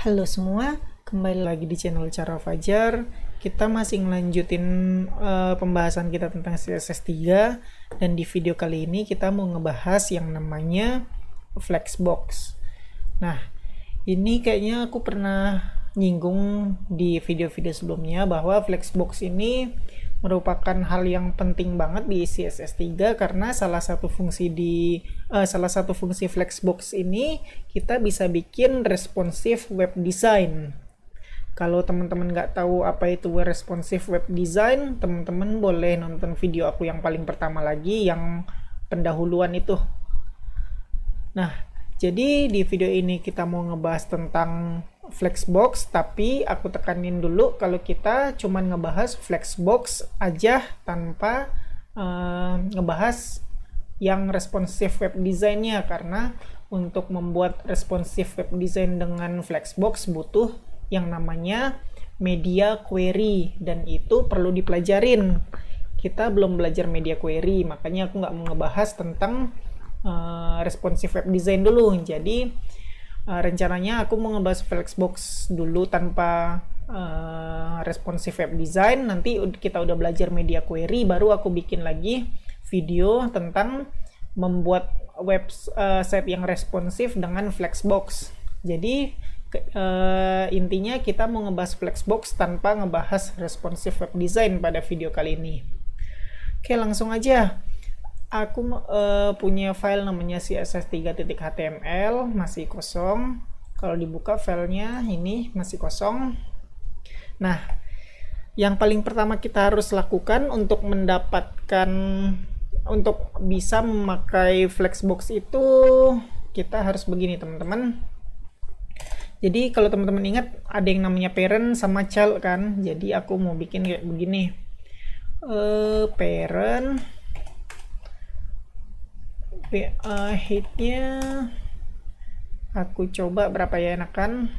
Halo semua, kembali lagi di channel Cara Fajar. Kita masih ngelanjutin pembahasan kita tentang CSS3, dan di video kali ini kita mau ngebahas yang namanya Flexbox. Nah, ini kayaknya aku pernah nyinggung di video-video sebelumnya bahwa Flexbox ini merupakan hal yang penting banget di CSS3 karena salah satu fungsi Flexbox ini kita bisa bikin responsive web design. Kalau teman-teman nggak tahu apa itu responsive web design, teman-teman boleh nonton video aku yang paling pertama lagi, yang pendahuluan itu. Nah, jadi di video ini kita mau ngebahas tentang Flexbox, tapi aku tekanin dulu kalau kita cuman ngebahas Flexbox aja tanpa ngebahas yang responsive web design-nya, karena untuk membuat responsive web design dengan Flexbox butuh yang namanya media query, dan itu perlu dipelajarin. Kita belum belajar media query, makanya aku nggak mau ngebahas tentang responsive web design dulu. Jadi rencananya aku mau ngebahas Flexbox dulu tanpa responsive web design. Nanti kita udah belajar media query, baru aku bikin lagi video tentang membuat website yang responsif dengan Flexbox. Jadi intinya kita mau ngebahas Flexbox tanpa ngebahas responsive web design pada video kali ini. Oke, langsung aja. Aku punya file namanya css3.html, masih kosong. Kalau dibuka filenya ini masih kosong. Nah, yang paling pertama kita harus lakukan untuk bisa memakai Flexbox itu, kita harus begini teman-teman. Jadi kalau teman-teman ingat ada yang namanya parent sama child kan, jadi aku mau bikin kayak begini. Parent height-nya aku coba berapa ya enakan,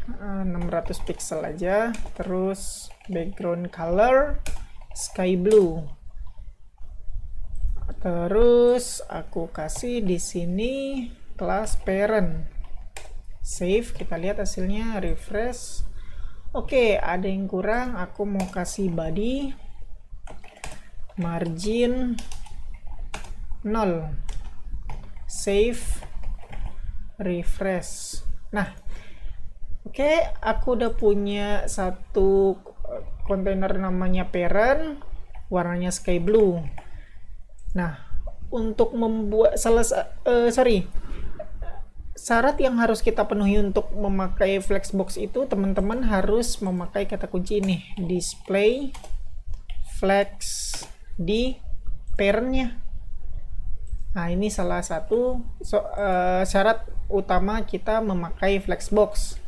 600 pixel aja. Terus background color sky blue. Terus aku kasih di sini kelas parent. Save, kita lihat hasilnya, refresh. Oke, ada yang kurang, aku mau kasih body margin 0. Save, refresh. Nah, oke, aku udah punya satu kontainer namanya parent, warnanya sky blue. Nah, untuk membuat syarat yang harus kita penuhi untuk memakai Flexbox itu, teman-teman harus memakai kata kunci ini, display flex di parentnya. Nah, ini salah satu syarat utama kita memakai Flexbox.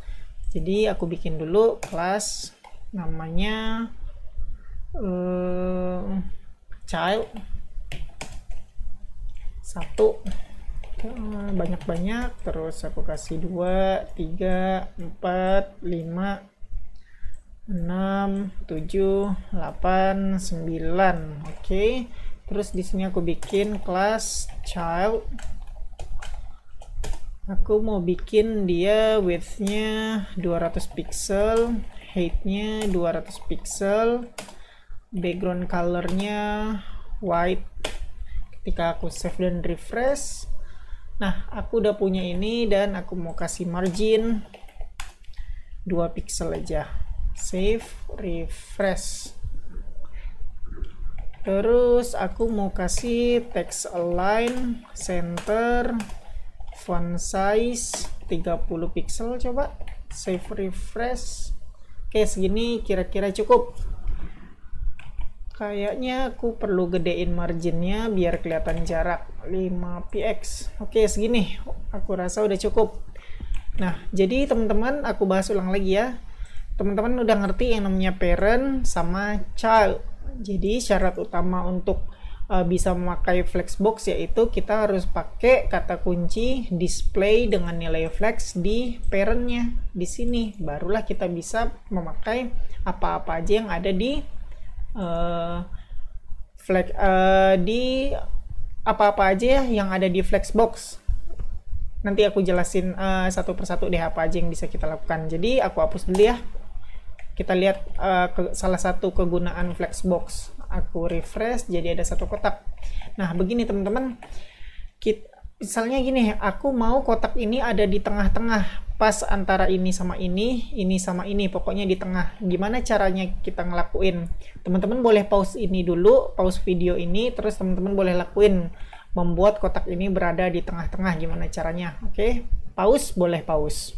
Jadi aku bikin dulu kelas namanya child 1, banyak-banyak. Terus aku kasih 2, 3, 4, 5, 6, 7, 8, 9. Oke. Terus di sini aku bikin kelas child. Aku mau bikin dia width-nya 200 pixel, height-nya 200 pixel, background color-nya white. Ketika aku save dan refresh, nah aku udah punya ini, dan aku mau kasih margin 2 pixel aja. Save, refresh. Terus aku mau kasih text align, center, font size 30 pixel, coba save, refresh. Oke, segini kira-kira cukup. Kayaknya aku perlu gedein marginnya biar kelihatan jarak 5px. Oke, segini aku rasa udah cukup. Nah, jadi teman-teman, aku bahas ulang lagi ya. Teman-teman udah ngerti yang namanya parent sama child. Jadi syarat utama untuk bisa memakai Flexbox yaitu kita harus pakai kata kunci display dengan nilai flex di parentnya. Di sini barulah kita bisa memakai apa-apa aja yang ada di apa-apa aja yang ada di Flexbox. nanti aku jelasin satu persatu deh apa aja yang bisa kita lakukan. Jadi aku hapus dulu ya. Kita lihat salah satu kegunaan Flexbox. Aku refresh, jadi ada satu kotak. Nah, begini teman-teman. Misalnya gini, aku mau kotak ini ada di tengah-tengah, pas antara ini sama ini, pokoknya di tengah. Gimana caranya kita ngelakuin? Teman-teman boleh pause ini dulu, pause video ini, terus teman-teman boleh lakuin membuat kotak ini berada di tengah-tengah. Gimana caranya? Oke, pause, boleh pause.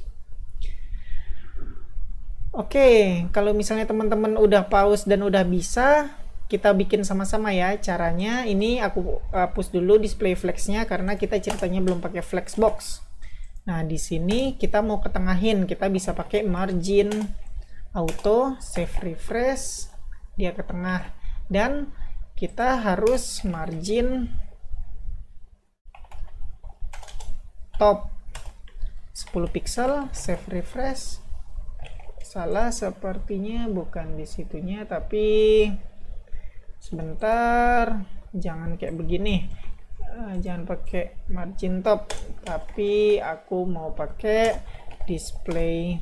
Oke, kalau misalnya teman-teman udah pause dan udah bisa, kita bikin sama-sama ya caranya. Ini aku hapus dulu display flexnya karena kita ceritanya belum pakai Flexbox. Nah, di sini kita mau ketengahin, kita bisa pakai margin auto, save refresh, dia ke tengah. Dan kita harus margin top 10 pixel, save refresh. Salah sepertinya, bukan di situnya, tapi sebentar, jangan kayak begini, jangan pakai margin top, tapi aku mau pakai display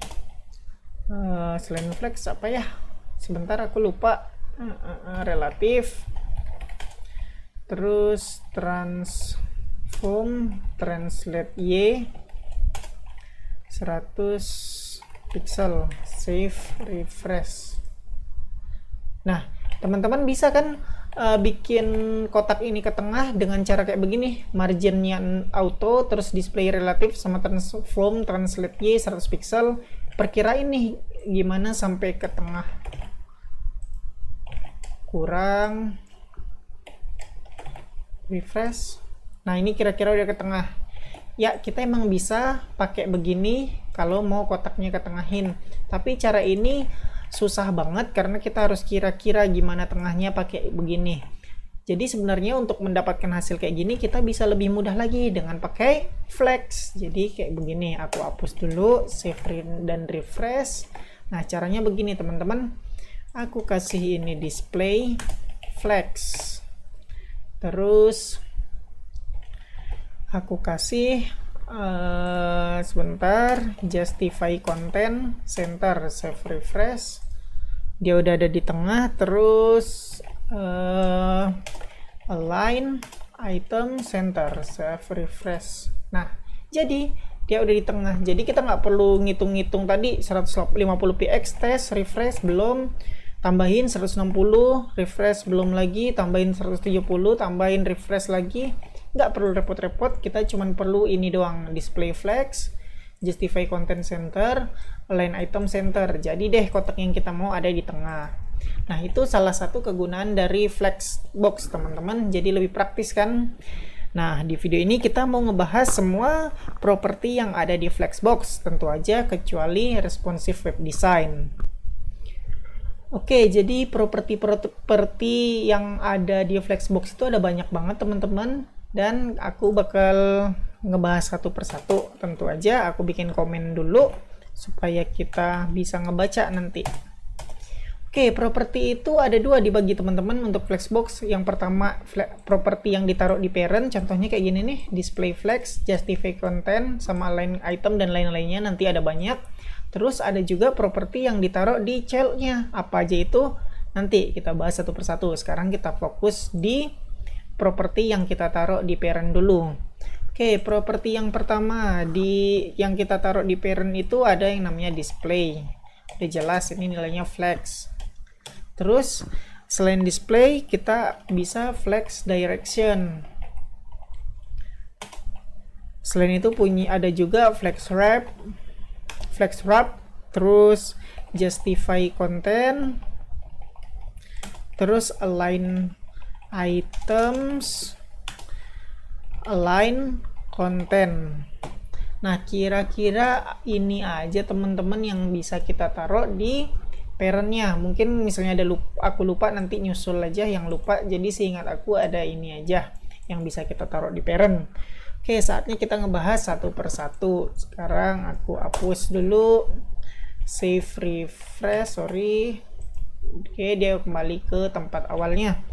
selain flex apa ya, sebentar aku lupa, relatif, terus transform translate y 100 pixel, save refresh. Nah, teman-teman bisa kan bikin kotak ini ke tengah dengan cara kayak begini, marginnya auto, terus display relatif sama transform translate y 100 pixel. Perkirain nih gimana sampai ke tengah, kurang, refresh. Nah, ini kira-kira udah ke tengah. Ya, kita emang bisa pakai begini kalau mau kotaknya ketengahin, tapi cara ini susah banget karena kita harus kira-kira gimana tengahnya pakai begini. Jadi sebenarnya untuk mendapatkan hasil kayak gini kita bisa lebih mudah lagi dengan pakai flex. Jadi kayak begini, aku hapus dulu, save dan refresh. Nah, caranya begini teman-teman. Aku kasih ini display flex. Terus aku kasih sebentar, justify content center, save refresh. Dia udah ada di tengah. Terus align item center, save refresh. Nah, jadi dia udah di tengah, jadi kita nggak perlu ngitung-ngitung tadi 150 px test refresh belum, tambahin 160 refresh belum lagi, tambahin 170, tambahin refresh lagi. Nggak perlu repot-repot, kita cuman perlu ini doang, display flex, justify content center, align item center. Jadi deh kotak yang kita mau ada di tengah. Nah, itu salah satu kegunaan dari Flexbox teman-teman, jadi lebih praktis kan. Nah, di video ini kita mau ngebahas semua properti yang ada di Flexbox, tentu aja kecuali responsive web design. Oke, jadi properti yang ada di Flexbox itu ada banyak banget teman-teman, dan aku bakal ngebahas satu persatu. Tentu aja aku bikin komen dulu supaya kita bisa ngebaca nanti. Oke, properti itu ada dua dibagi teman-teman untuk Flexbox. Yang pertama, properti yang ditaruh di parent, contohnya kayak gini nih, display flex, justify content, sama align item dan lain-lainnya, nanti ada banyak. Terus ada juga properti yang ditaruh di child-nya. Apa aja itu? Nanti kita bahas satu persatu. Sekarang kita fokus di properti yang kita taruh di parent dulu. Oke, properti yang pertama yang kita taruh di parent itu ada yang namanya display. Udah jelas ini nilainya flex. Terus selain display kita bisa flex direction. Selain itu ada juga flex wrap, terus justify content, terus align items, align content. Nah, kira-kira ini aja teman-teman yang bisa kita taruh di parentnya. Mungkin misalnya aku lupa, nanti nyusul aja yang lupa. Jadi seingat aku ada ini aja yang bisa kita taruh di parent. Oke, saatnya kita ngebahas satu persatu. Sekarang aku hapus dulu, save refresh, sorry. Oke, dia kembali ke tempat awalnya.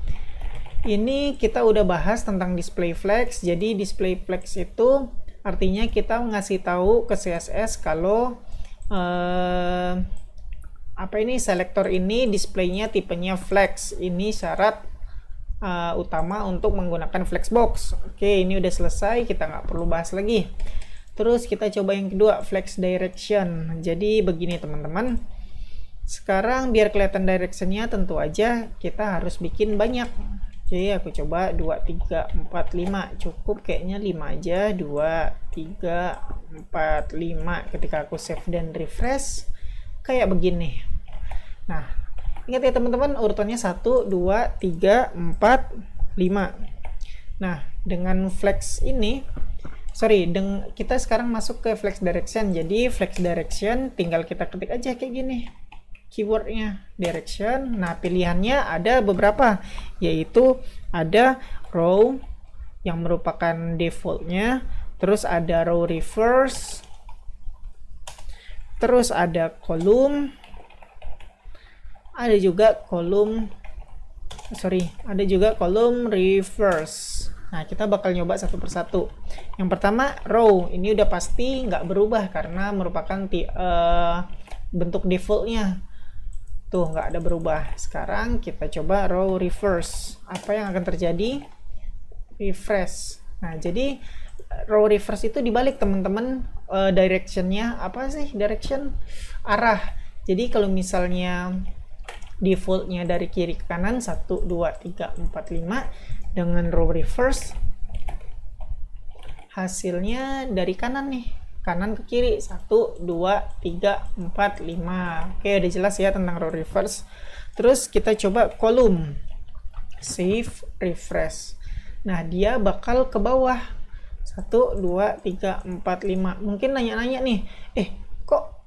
Ini kita udah bahas tentang display flex. Jadi display flex itu Artinya kita ngasih tahu ke CSS kalau apa ini, selektor ini displaynya tipenya flex. Ini syarat utama untuk menggunakan flexbox. Oke, ini udah selesai, kita nggak perlu bahas lagi. Terus kita coba yang kedua, flex direction. Jadi begini teman-teman, sekarang biar kelihatan directionnya tentu aja kita harus bikin banyak. Oke, aku coba 2, 3, 4, 5. Cukup kayaknya 5 aja. 2, 3, 4, 5. Ketika aku save dan refresh, kayak begini. Nah, ingat ya teman-teman, urutannya 1, 2, 3, 4, 5. Nah, dengan flex ini, kita sekarang masuk ke flex direction. Jadi flex direction tinggal kita ketik aja kayak gini. Keywordnya direction. Nah, pilihannya ada beberapa, yaitu ada row yang merupakan defaultnya, terus ada row reverse, terus ada column, ada juga column reverse. Nah, kita bakal nyoba satu persatu. Yang pertama, row. Ini udah pasti nggak berubah karena merupakan bentuk defaultnya. Tuh, nggak ada berubah. Sekarang kita coba row reverse. Apa yang akan terjadi? Refresh. Nah, jadi row reverse itu dibalik teman-teman. Directionnya apa sih? Direction arah. Jadi kalau misalnya defaultnya dari kiri ke kanan 1, 2, 3, 4, 5, dengan row reverse hasilnya dari kanan nih, kanan ke kiri 1, 2, 3, 4, 5. Oke, udah jelas ya tentang row reverse. Terus kita coba column, save, refresh. Nah, dia bakal ke bawah 1, 2, 3, 4, 5. Mungkin nanya-nanya nih, kok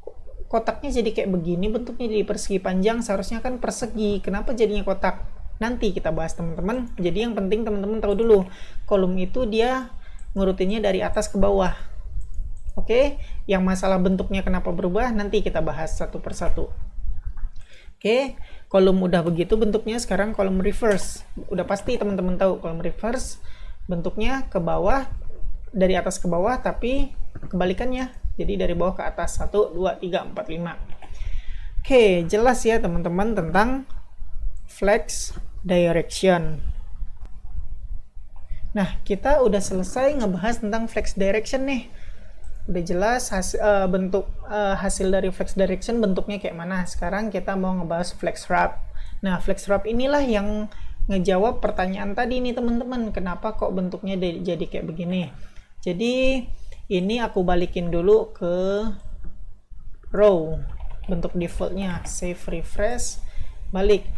kotaknya jadi kayak begini, bentuknya jadi persegi panjang, seharusnya kan persegi, kenapa jadinya kotak? Nanti kita bahas teman-teman. Jadi yang penting teman-teman tahu dulu, kolom itu dia ngurutinnya dari atas ke bawah. Oke, yang masalah bentuknya kenapa berubah nanti kita bahas satu persatu. Oke, kolom udah begitu bentuknya. Sekarang kolom reverse, udah pasti teman-teman tahu kolom reverse bentuknya ke bawah, dari atas ke bawah, tapi kebalikannya, jadi dari bawah ke atas. 1, 2, 3, 4, 5. Oke, jelas ya teman-teman tentang flex direction. Nah, kita udah selesai ngebahas tentang flex direction nih. Udah jelas bentuk hasil dari flex direction bentuknya kayak mana. Sekarang kita mau ngebahas flex wrap. Nah, flex wrap inilah yang ngejawab pertanyaan tadi nih teman-teman. Kenapa kok bentuknya jadi kayak begini? Jadi ini aku balikin dulu ke row, bentuk defaultnya, save, refresh, balik.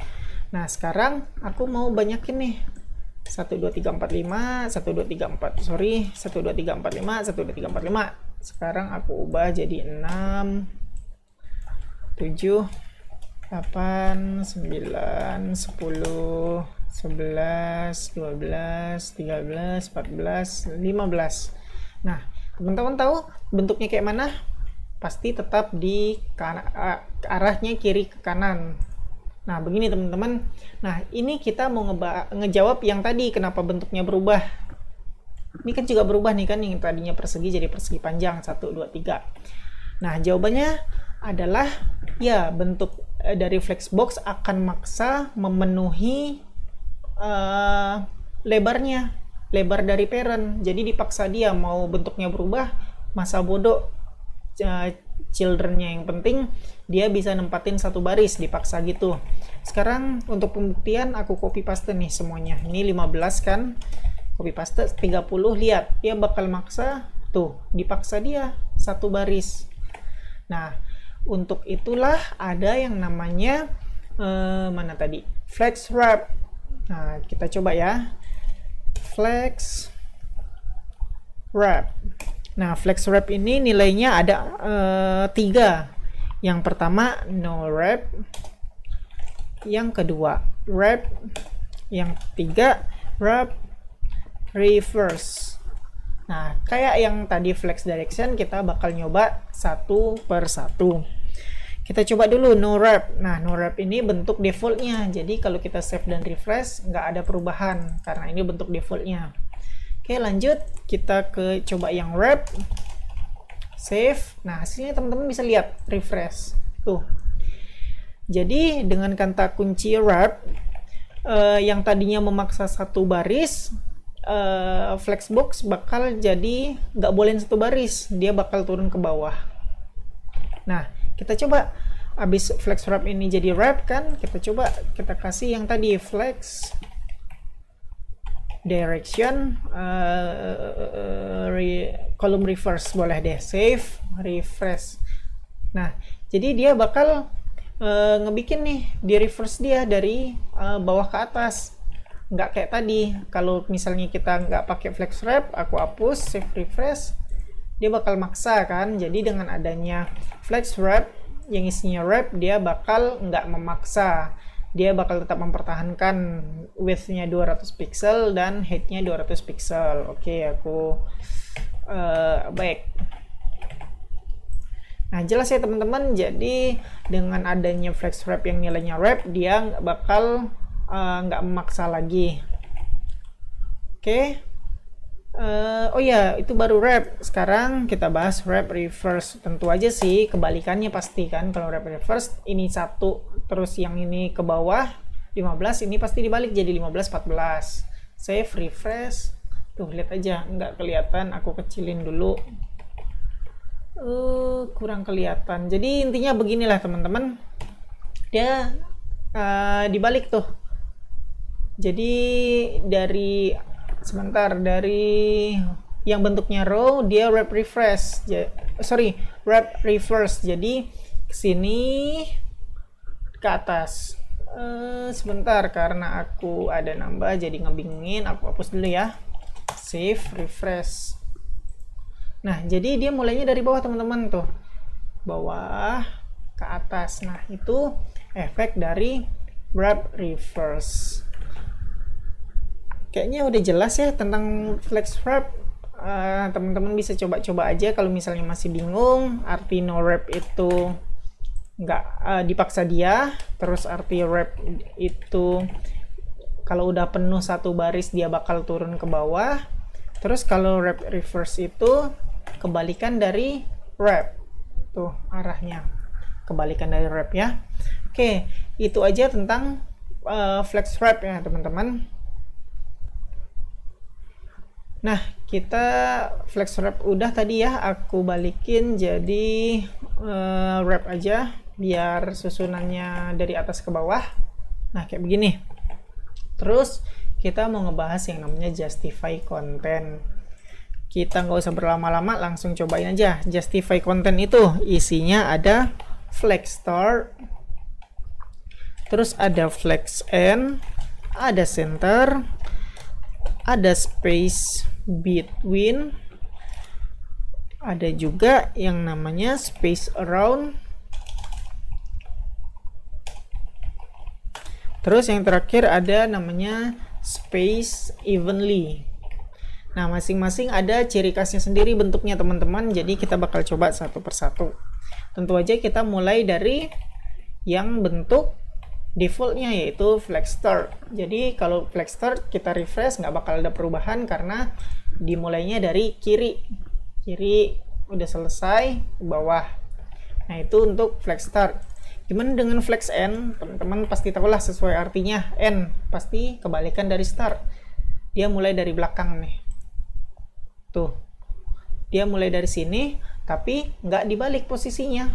Nah, sekarang aku mau banyakin nih. 1, 2, 3, 4, 5, 1, 2, 3, 4, 1, 2, 3, 4, 5, 1, 2, 3, 4, 5. Sekarang aku ubah jadi 6, 7, 8, 9, 10, 11, 12, 13, 14, 15. Nah, teman-teman tahu bentuknya kayak mana? Pasti tetap di arahnya kiri ke kanan. Nah, begini teman-teman. Nah, ini kita mau ngejawab yang tadi kenapa bentuknya berubah. Ini kan juga berubah nih kan, yang tadinya persegi jadi persegi panjang, 1, 2, 3. Nah, jawabannya adalah ya, bentuk dari flexbox akan maksa memenuhi lebarnya, lebar dari parent. Jadi dipaksa dia mau bentuknya berubah, masa bodoh childrennya, yang penting dia bisa nempatin satu baris, dipaksa gitu. Sekarang untuk pembuktian aku copy paste nih semuanya. Ini 15 kan, copy paste 30, lihat dia bakal maksa tuh, dipaksa dia satu baris. Nah, untuk itulah ada yang namanya mana tadi, flex wrap. Nah, kita coba ya, flex wrap. Nah, flex wrap ini nilainya ada 3. Yang pertama no wrap, yang kedua wrap, yang ketiga wrap reverse. Nah, kayak yang tadi flex direction, kita bakal nyoba satu per satu. Kita coba dulu no wrap. Nah, no wrap ini bentuk defaultnya. Jadi kalau kita save dan refresh nggak ada perubahan karena ini bentuk defaultnya. Oke, lanjut kita ke coba yang wrap, save. Nah, hasilnya teman-teman bisa lihat, refresh tuh. Jadi dengan kata kunci wrap yang tadinya memaksa satu baris, Flexbox bakal jadi nggak boleh satu baris, dia bakal turun ke bawah. Nah, kita coba abis flex wrap ini jadi wrap kan, kita coba kita kasih yang tadi flex direction column reverse, boleh deh, save, refresh. Nah, jadi dia bakal ngebikin nih di reverse dia dari bawah ke atas, nggak kayak tadi. Kalau misalnya kita nggak pakai flex wrap, aku hapus, save, refresh, dia bakal maksa kan. Jadi dengan adanya flex wrap yang isinya wrap, dia bakal nggak memaksa, dia bakal tetap mempertahankan width-nya 200 pixel dan height-nya 200 pixel. Oke, aku baik. Nah, jelas ya teman-teman. Jadi dengan adanya flex wrap yang nilainya wrap, dia bakal nggak memaksa lagi. Oke. Oh ya, itu baru wrap. Sekarang kita bahas wrap reverse. Tentu aja sih kebalikannya pasti kan. Kalau wrap reverse ini 1, terus yang ini ke bawah 15, ini pasti dibalik jadi 15 14. Save, refresh. Tuh, lihat aja nggak kelihatan, aku kecilin dulu. Kurang kelihatan. Jadi intinya beginilah teman-teman. Dia dibalik tuh. Jadi dari dari yang bentuknya row dia wrap refresh, wrap reverse. Jadi kesini ke atas. Sebentar, karena aku ada nambah jadi ngebingungin, aku hapus dulu ya. Save, refresh. Nah, jadi dia mulainya dari bawah teman-teman tuh, bawah ke atas. Nah, itu efek dari wrap reverse. Kayaknya udah jelas ya tentang flex wrap. Teman-teman bisa coba-coba aja kalau misalnya masih bingung. Arti no wrap itu nggak dipaksa dia, terus arti wrap itu kalau udah penuh satu baris dia bakal turun ke bawah. Terus kalau wrap reverse itu kebalikan dari wrap, tuh arahnya kebalikan dari wrap ya. Oke, itu aja tentang flex wrap ya teman-teman. Nah, kita flex wrap udah tadi ya, aku balikin jadi wrap aja biar susunannya dari atas ke bawah. Nah, kayak begini. Terus kita mau ngebahas yang namanya justify content. Kita nggak usah berlama-lama, langsung cobain aja. Justify content itu isinya ada flex start, terus ada flex end, ada center, ada space between, ada juga yang namanya space around, terus yang terakhir ada namanya space evenly. Nah, masing-masing ada ciri khasnya sendiri bentuknya teman-teman, jadi kita bakal coba satu persatu. Tentu aja kita mulai dari yang bentuk defaultnya, yaitu flex start. Jadi kalau flex start kita refresh nggak bakal ada perubahan karena dimulainya dari kiri udah selesai ke bawah. Nah, itu untuk flex start. Gimana dengan flex end? Teman-teman pasti tahulah sesuai artinya. End pasti kebalikan dari start, dia mulai dari belakang nih tuh, dia mulai dari sini tapi nggak dibalik posisinya.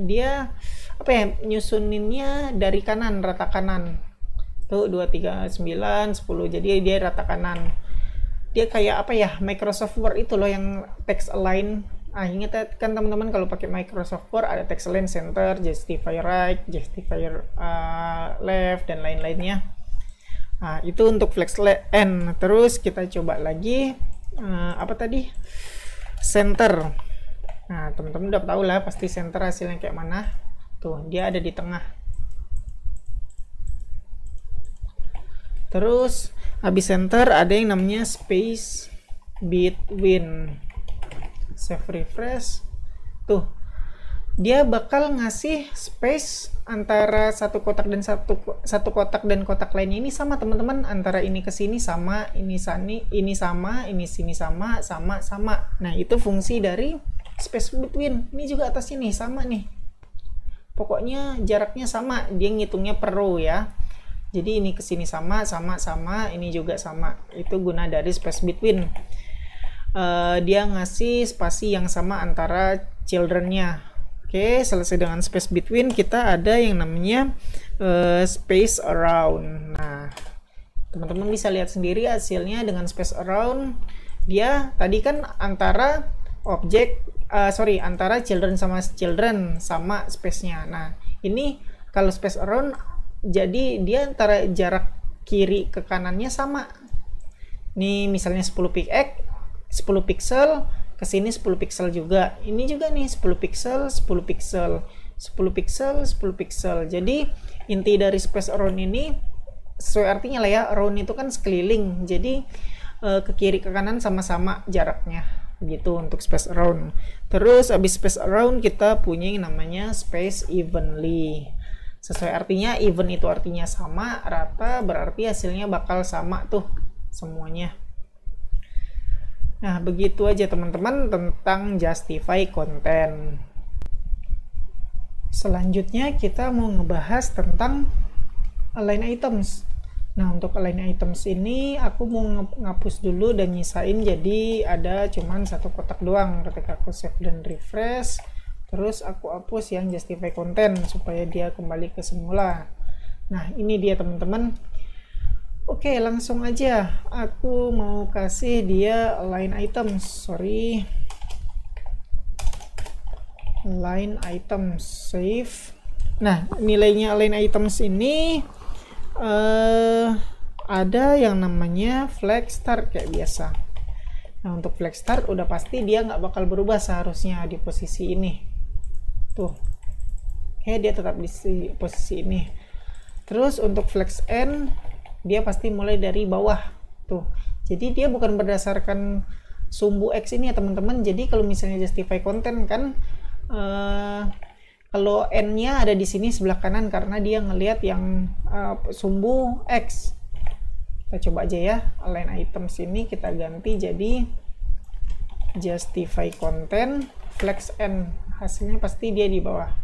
Dia apa ya, nyusuninnya dari kanan, rata kanan tuh, 2, 3, 9, 10, jadi dia rata kanan. Dia kayak apa ya, Microsoft Word itu loh yang text align. Ingat kan teman-teman, kalau pakai Microsoft Word ada text align, center, justify right, justify left, dan lain-lainnya. Nah, itu untuk flex end. Terus kita coba lagi apa tadi, center. Nah, teman-teman udah tahu lah pasti center hasilnya kayak mana. Tuh, dia ada di tengah. Terus habis center ada yang namanya space between. Save, refresh. Tuh, dia bakal ngasih space antara satu kotak dan satu kotak dan kotak lainnya ini sama teman-teman, antara ini ke sini sama, ini sama, ini sini sama. Nah, itu fungsi dari space between. Ini juga atas ini sama nih. Pokoknya jaraknya sama, dia ngitungnya per row ya. Jadi ini ke sini sama, ini juga sama. Itu guna dari space between. Dia ngasih spasi yang sama antara children-nya. Oke, selesai dengan space between, kita ada yang namanya space around. Nah, teman-teman bisa lihat sendiri hasilnya dengan space around. Dia tadi kan antara antara children sama space-nya. Nah, ini kalau space around, jadi dia antara jarak kiri ke kanannya sama. Nih misalnya 10 pixel, ke sini 10 pixel juga. Ini juga nih 10 pixel. Jadi inti dari space around ini sesuai artinya lah ya, around itu kan sekeliling. Jadi ke kiri ke kanan sama-sama jaraknya. Gitu untuk space around. Terus abis space around kita punya yang namanya space evenly. Sesuai artinya, even itu artinya sama, rata berarti hasilnya bakal sama tuh semuanya. Nah, begitu aja teman-teman tentang justify content. Selanjutnya kita mau ngebahas tentang align items. Nah, untuk align items ini aku mau ngapus dulu dan nyisain, jadi ada cuman satu kotak doang. Ketika aku save dan refresh, terus aku hapus yang justify content supaya dia kembali ke semula. Nah, ini dia teman-teman. Oke, langsung aja aku mau kasih dia align items. Align items, save. Nah, nilainya align items ini ada yang namanya flag start kayak biasa. Nah, untuk flag start udah pasti dia nggak bakal berubah seharusnya di posisi ini. Tuh, dia tetap di posisi ini. Terus untuk flag end, dia pasti mulai dari bawah. Tuh, jadi dia bukan berdasarkan sumbu X ini ya teman-teman. Jadi kalau misalnya justify content kan, kalau N-nya ada di sini sebelah kanan karena dia ngelihat yang sumbu X. Kita coba aja ya, align items ini kita ganti jadi justify content flex N. Hasilnya pasti dia di bawah.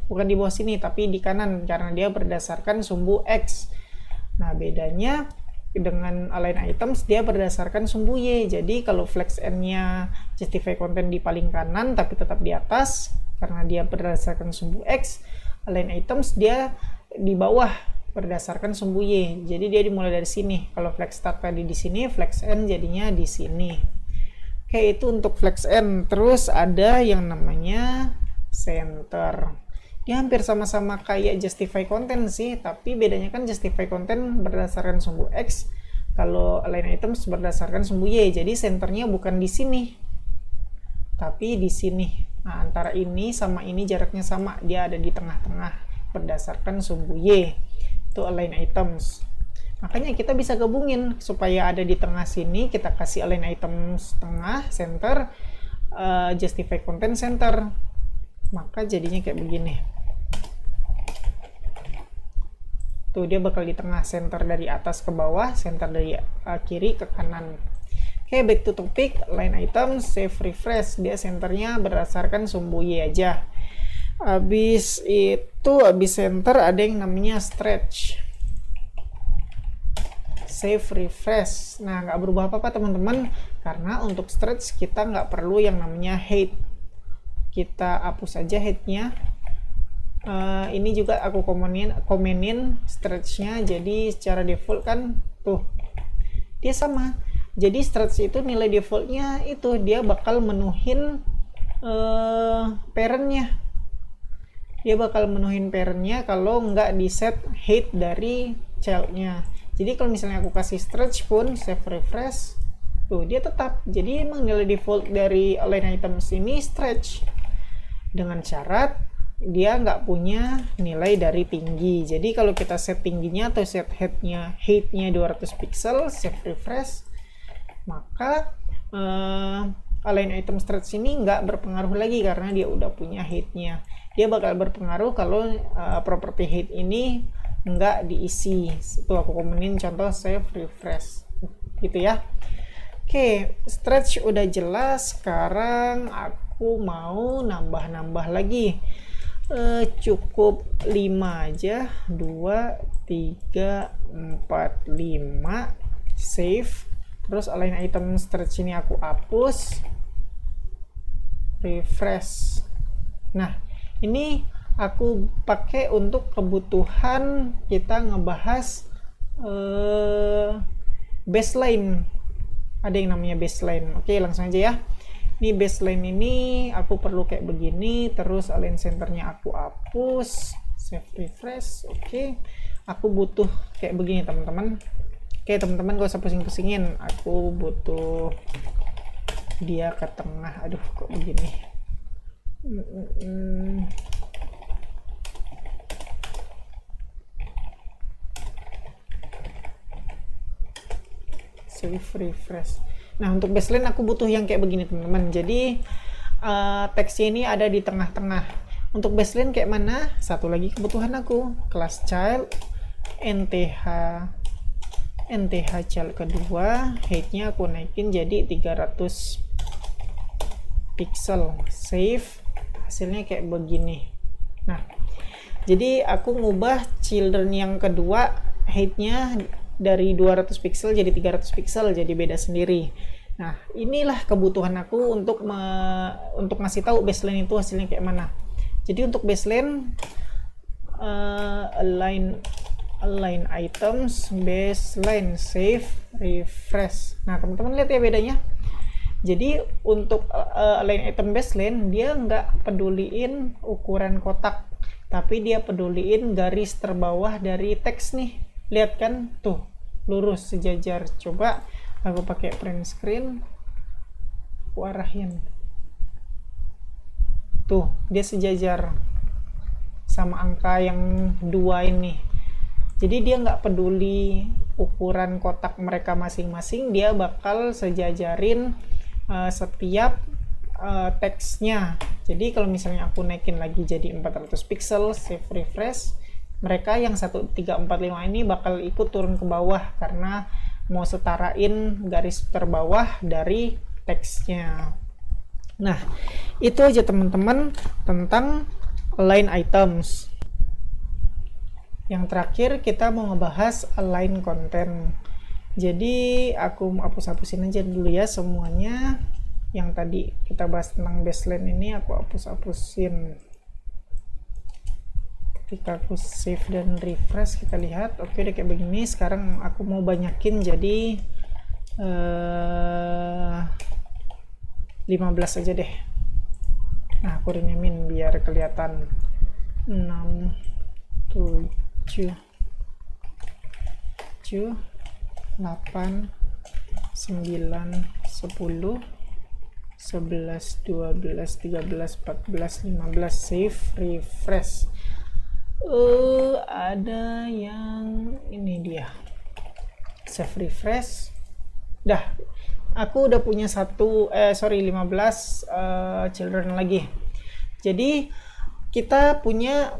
Bukan di bawah sini tapi di kanan karena dia berdasarkan sumbu X. Nah, bedanya dengan align items dia berdasarkan sumbu Y. Jadi kalau flex N-nya justify content di paling kanan tapi tetap di atas karena dia berdasarkan sumbu X, align items dia di bawah berdasarkan sumbu Y. Jadi dia dimulai dari sini. Kalau flex start tadi di sini, flex N jadinya di sini. Oke, itu untuk flex N. Terus ada yang namanya center. Dia hampir sama-sama kayak justify content sih, tapi bedanya kan justify content berdasarkan sumbu X, kalau align items berdasarkan sumbu Y. Jadi centernya bukan di sini, tapi di sini. Nah, antara ini sama ini jaraknya sama, dia ada di tengah-tengah berdasarkan sumbu Y. Itu align items. Makanya kita bisa gabungin supaya ada di tengah sini, kita kasih align items tengah, center, justify content center. Maka jadinya kayak begini. Tuh, dia bakal di tengah, center dari atas ke bawah, center dari kiri ke kanan. Oke, back to topic, line item, save refresh. Dia centernya berdasarkan sumbu Y aja. Habis center ada yang namanya stretch. Save refresh. Nah, nggak berubah apa-apa teman-teman, karena untuk stretch kita nggak perlu yang namanya height. Kita hapus aja height-nya. Ini juga aku komenin stretch-nya, jadi secara default kan tuh dia sama. Jadi stretch itu nilai defaultnya itu dia bakal menuhin parent-nya. Dia bakal menuhin parent-nya kalau nggak di set height dari child-nya. Jadi kalau misalnya aku kasih stretch pun save refresh, tuh dia tetap. Jadi emang nilai default dari align items ini stretch, dengan syarat dia nggak punya nilai dari tinggi. Jadi kalau kita set tingginya atau set heightnya 200 pixel, save refresh, maka align item stretch ini nggak berpengaruh lagi karena dia udah punya height-nya. Dia bakal berpengaruh kalau property height ini nggak diisi. Itu aku komenin contoh save refresh gitu ya. Oke, stretch udah jelas. Sekarang aku mau nambah-nambah lagi. Cukup 5 aja. 2, 3, 4, 5. Save. Terus align item stretch ini aku hapus, refresh. Nah, ini aku pakai untuk kebutuhan kita ngebahas baseline. Ada yang namanya baseline. Oke, langsung aja ya. Ini baseline ini aku perlu kayak begini, terus align centernya aku hapus, save refresh. Oke, aku butuh kayak begini teman-teman. Oke teman-teman, gak usah pusing-pusingin, aku butuh dia ke tengah. Aduh kok begini. Save refresh. Nah untuk baseline aku butuh yang kayak begini teman-teman. Jadi teksnya ini ada di tengah-tengah. Untuk baseline kayak mana? Satu lagi kebutuhan aku, class child NTH child kedua, height-nya aku naikin jadi 300 pixel. Save, hasilnya kayak begini. Nah, jadi aku ngubah children yang kedua height-nya dari 200 pixel jadi 300 pixel, jadi beda sendiri. Nah, inilah kebutuhan aku untuk ngasih tahu baseline itu hasilnya kayak mana. Jadi untuk baseline align items, baseline, save, refresh. Nah teman-teman lihat ya bedanya. Jadi untuk align item baseline dia nggak peduliin ukuran kotak, tapi dia peduliin garis terbawah dari teks nih. Lihat kan tuh, lurus sejajar. Coba aku pakai print screen, aku arahin tuh, dia sejajar sama angka yang 2 ini. Jadi dia nggak peduli ukuran kotak mereka masing-masing, dia bakal sejajarin setiap teksnya. Jadi kalau misalnya aku naikin lagi jadi 400 pixel, save refresh, mereka yang 1345 ini bakal ikut turun ke bawah karena mau setarain garis terbawah dari teksnya. Nah, itu aja teman-teman tentang align items. Yang terakhir kita mau ngebahas align content. Jadi aku hapus-hapusin aja dulu ya semuanya. Yang tadi kita bahas tentang baseline ini aku hapus-hapusin. Ketika aku save dan refresh kita lihat, oke udah kayak begini. Sekarang aku mau banyakin jadi 15 aja deh. Nah aku renamein biar kelihatan 6, 7, 8, 9, 10, 11, 12, 13, 14, 15, save, refresh. Ada yang ini dia, save refresh. Dah, aku udah punya 15 children lagi. Jadi kita punya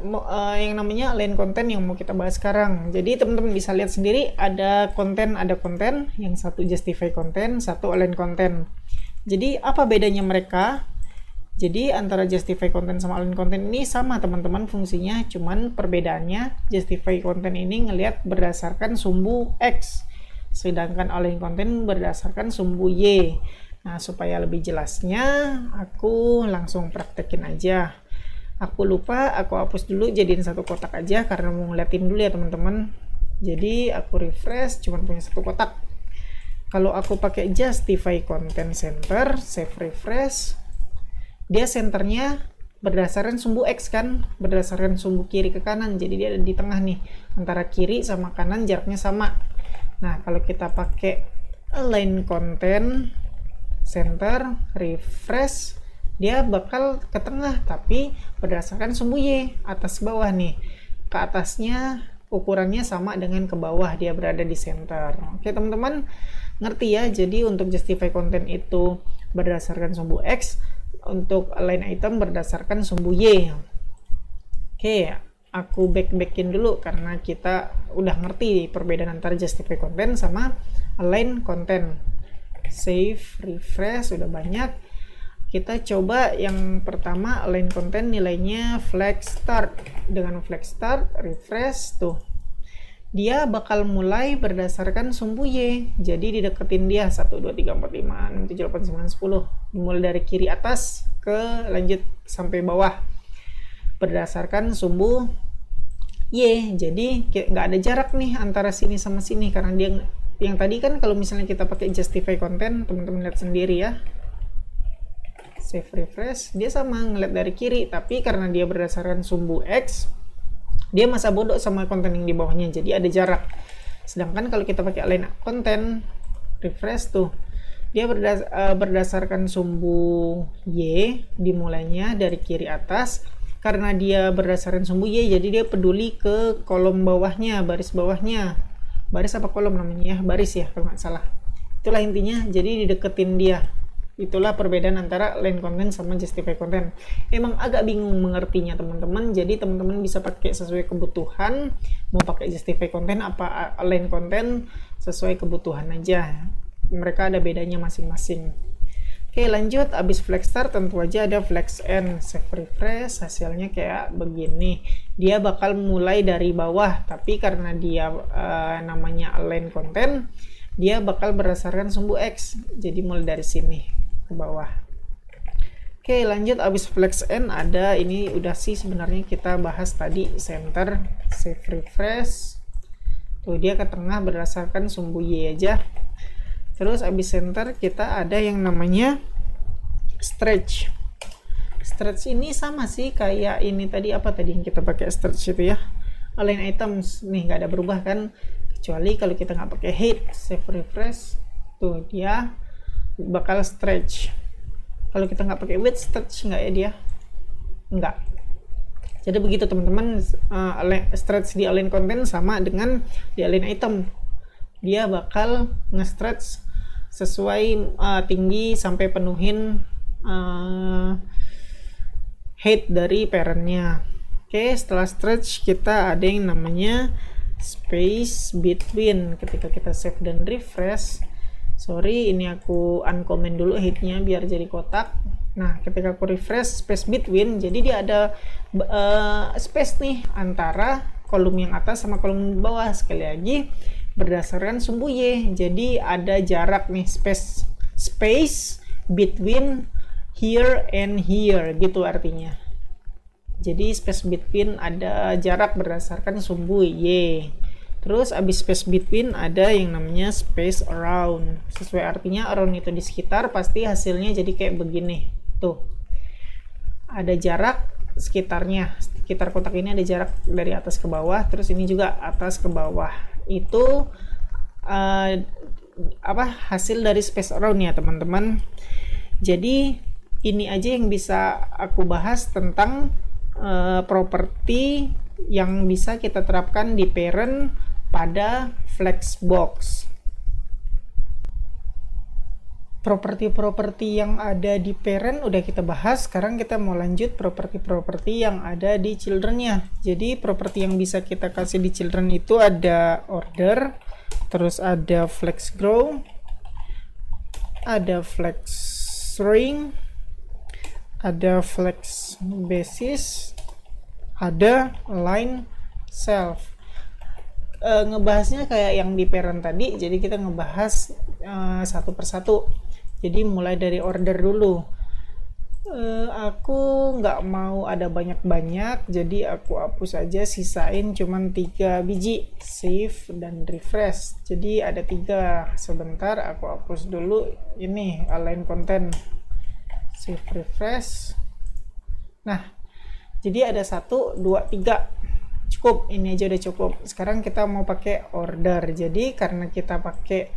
yang namanya align content yang mau kita bahas sekarang. Jadi teman-teman bisa lihat sendiri ada konten, yang satu justify content, satu align content. Jadi apa bedanya mereka? Jadi antara justify content sama align content ini sama teman-teman fungsinya, cuman perbedaannya justify content ini ngelihat berdasarkan sumbu X, sedangkan align content berdasarkan sumbu Y. Nah supaya lebih jelasnya aku langsung praktekin aja. Aku lupa, aku hapus dulu jadiin satu kotak aja karena mau ngeliatin dulu ya teman-teman. Jadi aku refresh, cuman punya satu kotak. Kalau aku pakai justify content center, save refresh, dia centernya berdasarkan sumbu X kan, berdasarkan sumbu kiri ke kanan. Jadi dia ada di tengah nih, antara kiri sama kanan jaraknya sama. Nah kalau kita pakai align content center, refresh, dia bakal ke tengah tapi berdasarkan sumbu Y, atas bawah nih. Ke atasnya ukurannya sama dengan ke bawah, dia berada di center. Oke teman-teman ngerti ya. Jadi untuk justify content itu berdasarkan sumbu X, untuk align item berdasarkan sumbu Y. Oke, aku backin dulu karena kita udah ngerti perbedaan antara justify content sama align content. Save, refresh, udah banyak. Kita coba yang pertama, align content nilainya flag start. Dengan flag start, refresh, tuh dia bakal mulai berdasarkan sumbu Y. Jadi dideketin dia 1, 2, 3, 4, 5, 6, 7, 8, 9, 10. Dimulai dari kiri atas ke lanjut sampai bawah berdasarkan sumbu Y. Jadi nggak ada jarak nih antara sini sama sini, karena dia yang tadi kan kalau misalnya kita pakai justify content, teman-teman lihat sendiri ya. Save, refresh, dia sama ngeliat dari kiri, tapi karena dia berdasarkan sumbu X, dia masa bodoh sama konten yang di bawahnya, jadi ada jarak. Sedangkan kalau kita pakai align content, refresh, tuh dia berdasarkan sumbu Y, dimulainya dari kiri atas. Karena dia berdasarkan sumbu Y, jadi dia peduli ke kolom bawahnya, baris bawahnya. Baris apa kolom namanya ya? Baris ya kalau nggak salah. Itulah intinya, jadi dideketin dia. Itulah perbedaan antara align content sama justify content. Emang agak bingung mengertinya teman-teman, jadi teman-teman bisa pakai sesuai kebutuhan, mau pakai justify content apa align content sesuai kebutuhan aja. Mereka ada bedanya masing-masing. Oke, lanjut. Abis flag start tentu aja ada flag end. Save, refresh, hasilnya kayak begini. Dia bakal mulai dari bawah, tapi karena dia namanya align content, dia bakal berdasarkan sumbu X, jadi mulai dari sini ke bawah. Oke, lanjut. Abis flex end ada ini, udah sih sebenarnya kita bahas tadi, center. Save, refresh, tuh dia ke tengah berdasarkan sumbu Y aja. Terus abis center kita ada yang namanya stretch. Stretch ini sama sih kayak ini tadi, apa tadi yang kita pakai stretch itu ya, align items. Nih nggak ada berubah kan, kecuali kalau kita nggak pakai height. Save, refresh, tuh dia bakal stretch. Kalau kita nggak pakai width, stretch nggak ya dia? Nggak. Jadi begitu teman-teman, stretch di align content sama dengan di align item. Dia bakal nge-stretch sesuai tinggi sampai penuhin height dari parentnya. Oke, setelah stretch kita ada yang namanya space between. Ketika kita save dan refresh, sorry ini aku uncomment dulu heightnya biar jadi kotak. Nah, ketika aku refresh space between, jadi dia ada space nih antara kolom yang atas sama kolom bawah. Sekali lagi berdasarkan sumbu Y, jadi ada jarak nih, space between here and here gitu artinya. Jadi space between ada jarak berdasarkan sumbu Y. Terus abis space between ada yang namanya space around. Sesuai artinya, around itu di sekitar, pasti hasilnya jadi kayak begini. Tuh. Ada jarak sekitarnya. Sekitar kotak ini ada jarak dari atas ke bawah, terus ini juga atas ke bawah. Itu hasil dari space around ya teman-teman. Jadi ini aja yang bisa aku bahas tentang properti yang bisa kita terapkan di parent pada Flexbox. Properti-properti yang ada di parent udah kita bahas. Sekarang kita mau lanjut properti-properti yang ada di children-nya. Jadi properti yang bisa kita kasih di children itu ada order, terus ada flex grow, ada flex string, ada flex basis, ada line self. Ngebahasnya kayak yang di parent tadi, jadi kita ngebahas satu persatu. Jadi mulai dari order dulu. Aku nggak mau ada banyak-banyak, jadi aku hapus aja, sisain cuman 3 biji. Save dan refresh. Jadi ada 3. Sebentar aku hapus dulu ini align content. Save, refresh. Nah, jadi ada 1, 2, 3. Cukup, ini aja udah cukup. Sekarang kita mau pakai order. Jadi karena kita pakai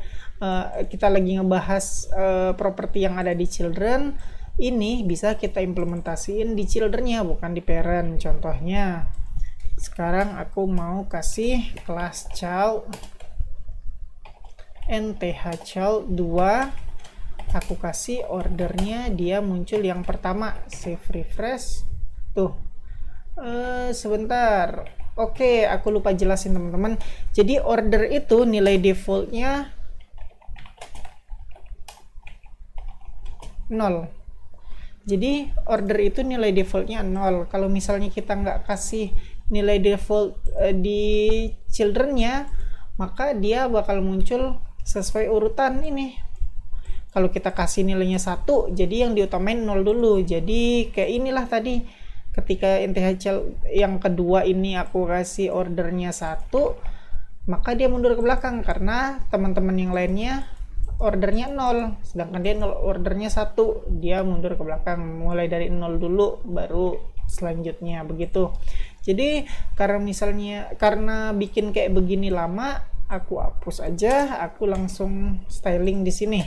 kita lagi ngebahas properti yang ada di children, ini bisa kita implementasiin di children-nya, bukan di parent. Contohnya, sekarang aku mau kasih kelas child nth child 2 aku kasih ordernya dia muncul yang pertama, save refresh tuh. Sebentar, oke, aku lupa jelasin teman-teman. Jadi order itu nilai defaultnya 0. Jadi order itu nilai defaultnya 0. Kalau misalnya kita nggak kasih nilai default di childrennya, maka dia bakal muncul sesuai urutan ini. Kalau kita kasih nilainya 1, jadi yang diutamain 0 dulu. Jadi kayak inilah tadi, ketika NTHCL yang kedua ini aku kasih ordernya 1, maka dia mundur ke belakang karena teman-teman yang lainnya ordernya 0, sedangkan dia 0 ordernya 1, dia mundur ke belakang, mulai dari 0 dulu baru selanjutnya begitu. Jadi karena bikin kayak begini lama, aku hapus aja, aku langsung styling di sini.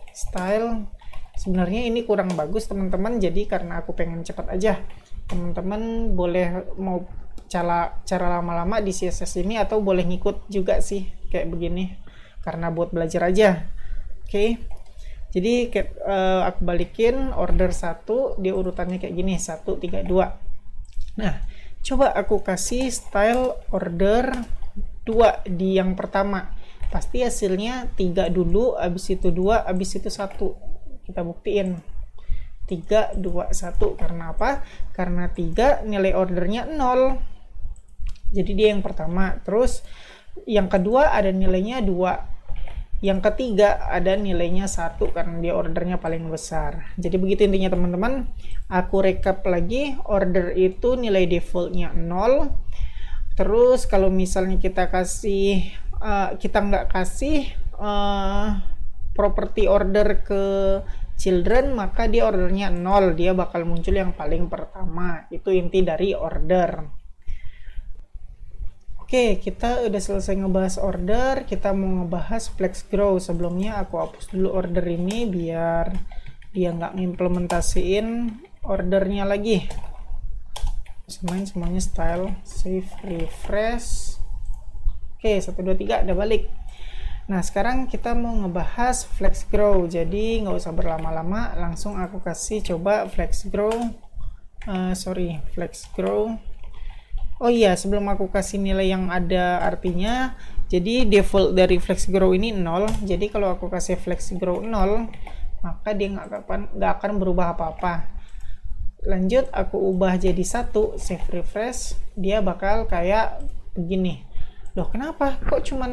Style sebenarnya ini kurang bagus teman-teman, jadi karena aku pengen cepat aja, teman-teman boleh mau cara lama-lama di CSS ini atau boleh ngikut juga sih kayak begini karena buat belajar aja. Oke, jadi aku balikin order 1, dia urutannya kayak gini, 1, 3, 2. Nah, coba aku kasih style order 2 di yang pertama. Pasti hasilnya 3 dulu, habis itu 2, habis itu 1. Kita buktiin. 3, 2, 1. Karena apa? Karena 3 nilai ordernya 0. Jadi dia yang pertama. Terus yang kedua ada nilainya 2. Yang ketiga ada nilainya 1 karena dia ordernya paling besar. Jadi begitu intinya teman-teman. Aku recap lagi, order itu nilai defaultnya 0. Terus kalau misalnya kita nggak kasih property order ke children, maka dia ordernya 0, dia bakal muncul yang paling pertama. Itu inti dari order. Oke, kita udah selesai ngebahas order, kita mau ngebahas flex grow. Sebelumnya aku hapus dulu order ini biar dia nggak ngimplementasiin ordernya lagi. Samain semuanya style, save, refresh. Oke, 1, 2, 3 udah balik. Nah, sekarang kita mau ngebahas flex grow, jadi nggak usah berlama-lama, langsung aku kasih coba flex grow. Flex grow. Oh iya, sebelum aku kasih nilai yang ada artinya, jadi default dari flex grow ini 0. Jadi kalau aku kasih flex grow 0, maka dia nggak akan berubah apa-apa. Lanjut, aku ubah jadi 1, save refresh, dia bakal kayak begini. Loh, kenapa? Kok cuman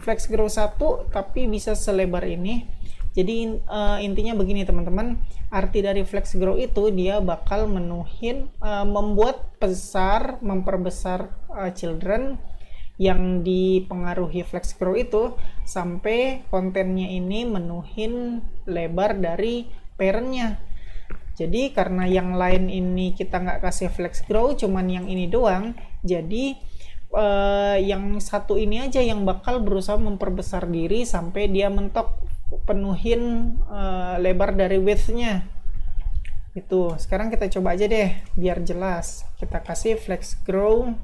flex grow 1 tapi bisa selebar ini? Jadi intinya begini teman-teman, arti dari flex grow itu dia bakal memperbesar children yang dipengaruhi flex grow itu sampai kontennya ini menuhin lebar dari parentnya. Jadi karena yang lain ini kita nggak kasih flex grow, cuman yang ini doang, jadi yang satu ini aja yang bakal berusaha memperbesar diri sampai dia mentok penuhin lebar dari width-nya. Itu. Sekarang kita coba aja deh biar jelas. Kita kasih flex grow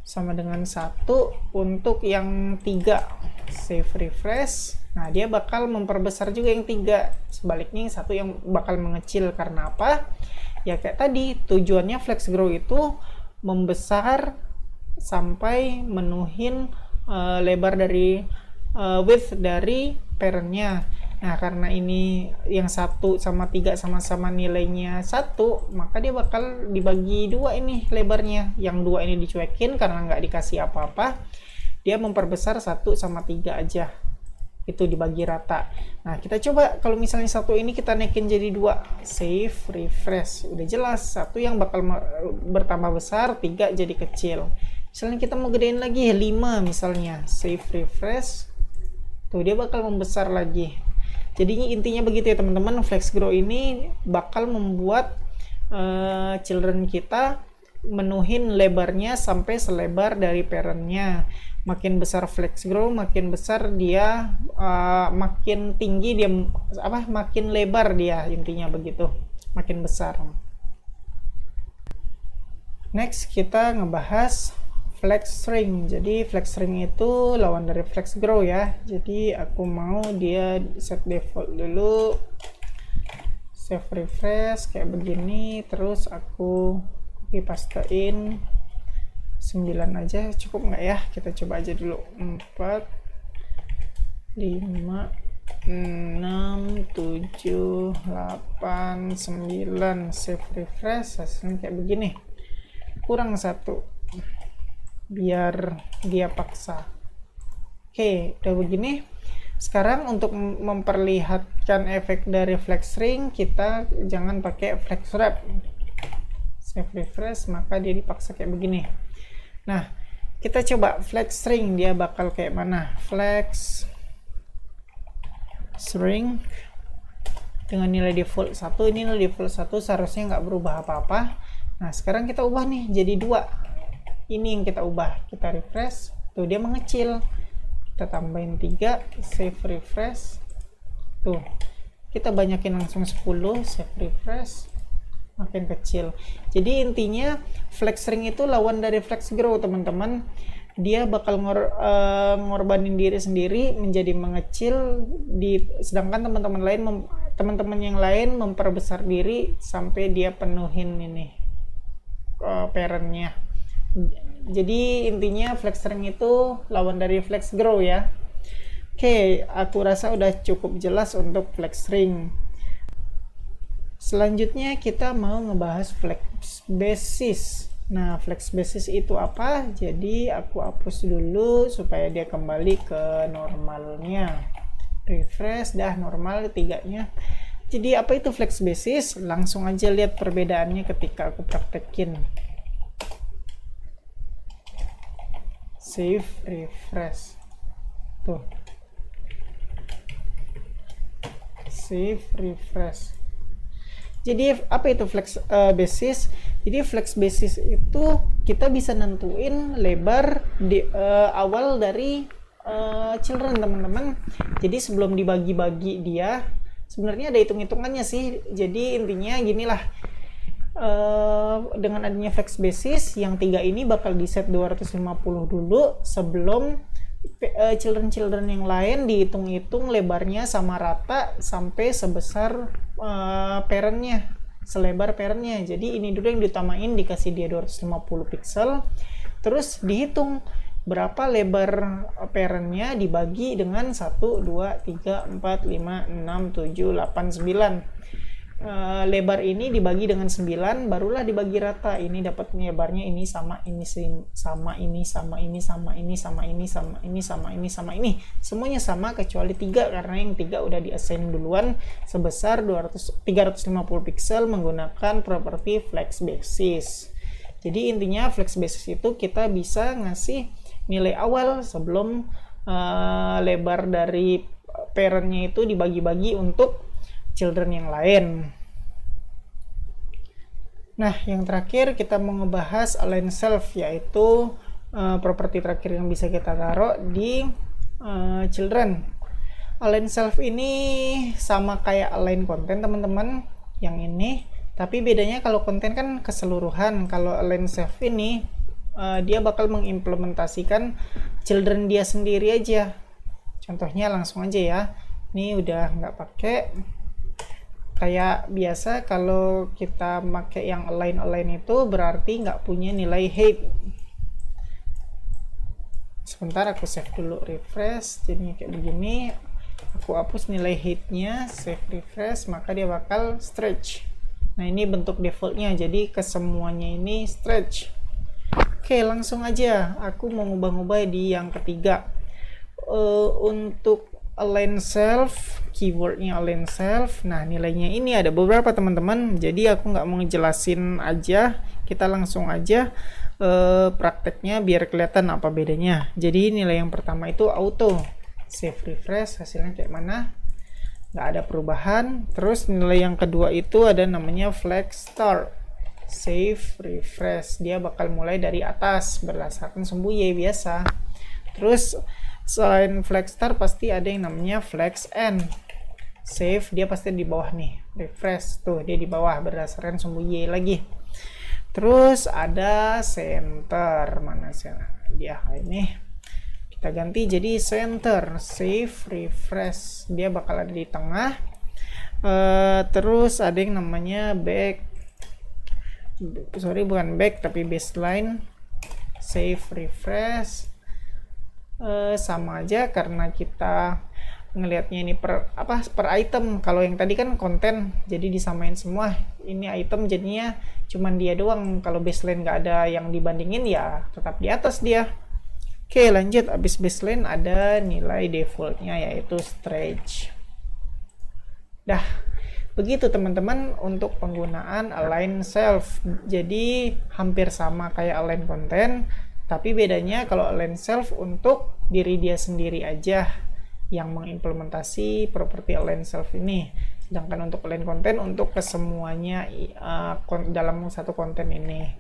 sama dengan 1 untuk yang 3. Save refresh. Nah, dia bakal memperbesar juga yang 3. Sebaliknya yang 1 yang bakal mengecil. Karena apa? Ya kayak tadi, tujuannya flex grow itu membesar sampai menuhin lebar dari width dari parentnya. Nah, karena ini yang 1 sama 3 sama-sama nilainya 1, maka dia bakal dibagi 2 ini lebarnya. Yang 2 ini dicuekin karena nggak dikasih apa-apa. Dia memperbesar 1 sama 3 aja. Itu dibagi rata. Nah, kita coba kalau misalnya 1 ini kita naikin jadi 2. Save, refresh. Udah jelas, 1 yang bakal bertambah besar, 3 jadi kecil. Misalnya kita mau gedein lagi 5 misalnya. Save, refresh. Tuh, dia bakal membesar lagi. Jadi intinya begitu ya teman-teman, flex grow ini bakal membuat children kita menuhin lebarnya sampai selebar dari parentnya. Makin besar flex grow, makin besar dia, makin tinggi dia, makin lebar dia, intinya begitu, makin besar. Next kita ngebahas flex string. Jadi flex string itu lawan dari flex grow ya. Jadi aku mau dia set default dulu, save refresh kayak begini, terus aku copy pastein 9 aja, cukup nggak ya? Kita coba aja dulu. 4 5 6 7 8 9, save refresh, hasilnya kayak begini. Kurang 1 biar dia paksa. Oke, udah begini. Sekarang untuk memperlihatkan efek dari flex string, kita jangan pakai flex wrap. Save refresh, maka dia dipaksa kayak begini. Nah, kita coba flex string, dia bakal kayak mana? Flex string dengan nilai default 1, ini nilai default 1 seharusnya nggak berubah apa-apa. Nah, sekarang kita ubah nih jadi 2. Ini yang kita ubah, kita refresh, tuh dia mengecil. Kita tambahin 3, save refresh, tuh kita banyakin langsung 10, save refresh, makin kecil. Jadi intinya flex string itu lawan dari flex grow, teman-teman. Dia bakal ngorbanin diri sendiri menjadi mengecil, sedangkan teman-teman yang lain memperbesar diri sampai dia penuhin ini parentnya. Jadi intinya flex string itu lawan dari flex grow ya. Oke, aku rasa udah cukup jelas untuk flex string. Selanjutnya kita mau ngebahas flex basis. Nah, flex basis itu apa? Jadi aku hapus dulu supaya dia kembali ke normalnya. Refresh, dah normal 3-nya. Jadi apa itu flex basis? Langsung aja lihat perbedaannya ketika aku praktekin. Save refresh, tuh save refresh. Jadi apa itu flex basis? Jadi flex basis itu kita bisa nentuin lebar di awal dari children, teman-teman. Jadi sebelum dibagi-bagi dia sebenarnya ada hitung-hitungannya sih. Jadi intinya ginilah, dengan adanya flex basis yang 3 ini bakal di set 250 dulu sebelum children yang lain dihitung-hitung lebarnya sama rata sampai sebesar parentnya, selebar parentnya. Jadi ini dulu yang diutamain, dikasih dia 250 pixel, terus dihitung berapa lebar parentnya dibagi dengan 1, 2, 3, 4, 5, 6, 7, 8, 9. Lebar ini dibagi dengan 9, barulah dibagi rata. Ini dapat lebarnya ini sama ini sama ini sama ini sama ini sama ini sama ini sama ini sama ini, semuanya sama kecuali 3 karena yang 3 udah di-assign duluan sebesar 350 pixel menggunakan properti flex basis. Jadi intinya flex basis itu kita bisa ngasih nilai awal sebelum lebar dari parentnya itu dibagi-bagi untuk children yang lain. Nah, yang terakhir kita mau ngebahas align self, yaitu properti terakhir yang bisa kita taruh di children. Align self ini sama kayak align konten, teman-teman, yang ini, tapi bedanya kalau konten kan keseluruhan. Kalau align self ini dia bakal mengimplementasikan children dia sendiri aja. Contohnya langsung aja ya, ini udah nggak pakai. Kayak biasa kalau kita pakai yang align itu berarti nggak punya nilai height. Sebentar aku save dulu, refresh, jadinya kayak begini. Aku hapus nilai heightnya, save refresh, maka dia bakal stretch. Nah, ini bentuk defaultnya, jadi kesemuanya ini stretch. Oke, langsung aja aku mau ngubah-ngubah di yang ketiga. Untuk align self, keywordnya align self. Nah, nilainya ini ada beberapa, teman-teman, jadi aku nggak mau ngejelasin aja, kita langsung aja prakteknya biar kelihatan apa bedanya. Jadi nilai yang pertama itu auto, save refresh, hasilnya kayak mana, nggak ada perubahan. Terus nilai yang kedua itu ada namanya flex start, save refresh, dia bakal mulai dari atas berdasarkan sumbu Y biasa. Terus selain flex start pasti ada yang namanya flex end, save, dia pasti di bawah nih, refresh, tuh dia di bawah berdasarkan sumbu Y lagi. Terus ada center, mana sih dia ini, kita ganti jadi center, save, refresh, dia bakal ada di tengah. Terus ada yang namanya back, sorry bukan back tapi baseline, save, refresh. Sama aja karena kita ngelihatnya ini per item. Kalau yang tadi kan konten, jadi disamain semua. Ini item jadinya cuman dia doang. Kalau baseline nggak ada yang dibandingin ya tetap di atas dia. Oke, lanjut. Abis baseline ada nilai defaultnya yaitu stretch. Dah, begitu teman-teman untuk penggunaan align self. Jadi hampir sama kayak align konten, tapi bedanya kalau align self untuk diri dia sendiri aja yang mengimplementasi properti align self ini, sedangkan untuk align konten untuk kesemuanya dalam satu konten ini.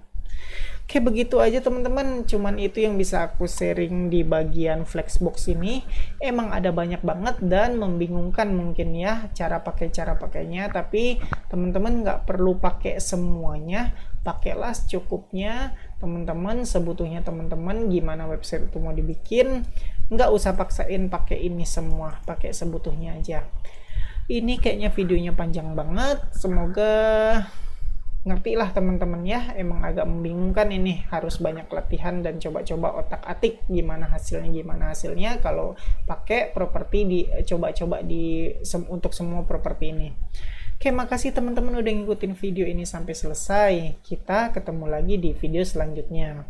Oke, begitu aja teman-teman, cuman itu yang bisa aku sharing di bagian Flexbox ini. Emang ada banyak banget dan membingungkan mungkin ya cara pakainya, tapi teman-teman nggak perlu pakai semuanya, pakailah secukupnya teman-teman, sebutuhnya teman-teman. Gimana website itu mau dibikin, nggak usah paksain pakai ini semua, pakai sebutuhnya aja. Ini kayaknya videonya panjang banget, semoga ngerti lah teman-teman ya. Emang agak membingungkan ini, harus banyak latihan dan coba-coba otak-atik gimana hasilnya kalau pakai properti coba-coba untuk semua properti ini. Oke, makasih teman-teman udah ngikutin video ini sampai selesai. Kita ketemu lagi di video selanjutnya.